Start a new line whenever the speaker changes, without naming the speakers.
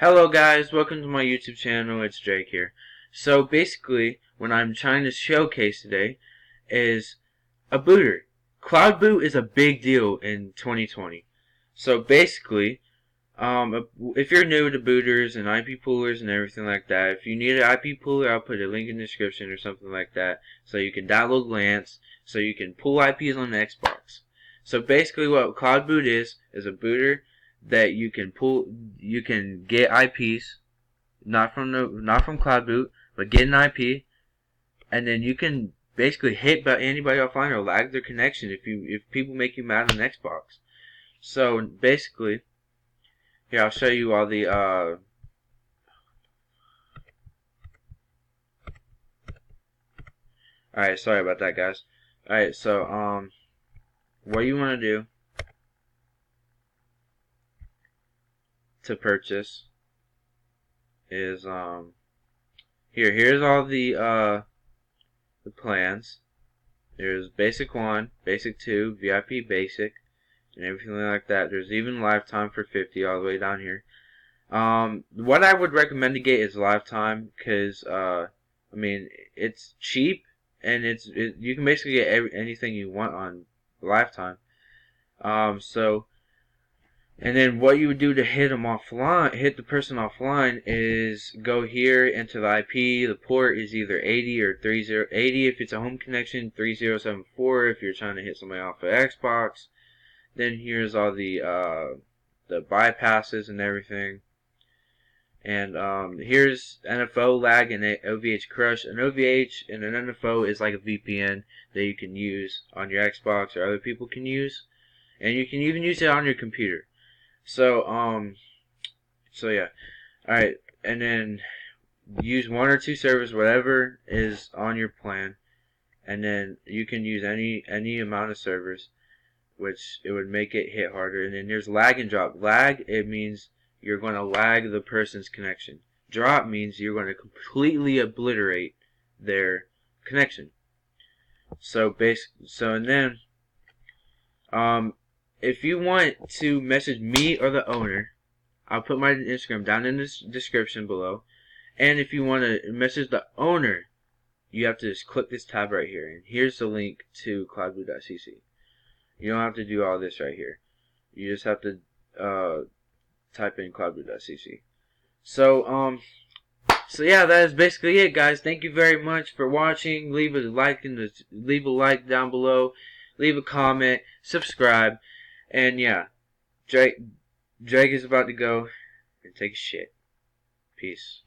Hello guys, welcome to my YouTube channel, it's Drake here. So basically, what I'm trying to showcase today is a booter. Cloudboot is a big deal in 2020. So basically, if you're new to booters and IP poolers and everything like that, if you need an IP pooler, I'll put a link in the description or something like that, so you can download Lance, so you can pool IPs on the Xbox. So basically what Cloudboot is a booter that you can get IPs, not from Cloudboot, but get an IP, and then you can basically hit anybody offline or lag their connection if people make you mad on Xbox. So basically, here I'll show you all the Alright, sorry about that guys. Alright, so what you wanna do to purchase is here's all the plans. There's basic 1, basic 2, VIP basic, and everything like that. There's even lifetime for 50 all the way down here. What I would recommend to get is lifetime, because I mean it's cheap and you can basically get anything you want on lifetime. And then what you would do to hit the person offline, is go here into the IP. The port is either 80 or 80 if it's a home connection, 3074 if you're trying to hit somebody off of Xbox. Then here's all the bypasses and everything. And here's NFO lag and OVH crush. An OVH and an NFO is like a VPN that you can use on your Xbox or other people can use, and you can even use it on your computer. So yeah. Alright, and then use 1 or 2 servers, whatever is on your plan, and then you can use any amount of servers, which it would make it hit harder. And then there's lag and drop. Lag, it means you're going to lag the person's connection. Drop means you're going to completely obliterate their connection. And then if you want to message me or the owner, I'll put my Instagram down in the description below. And if you want to message the owner, you have to just click this tab right here. And here's the link to Cloudboot.Cc. You don't have to do all this right here. You just have to type in Cloudboot.Cc. So yeah, that is basically it, guys. Thank you very much for watching. Leave a like down below. Leave a comment. Subscribe. And yeah, Drake is about to go and take a shit. Peace.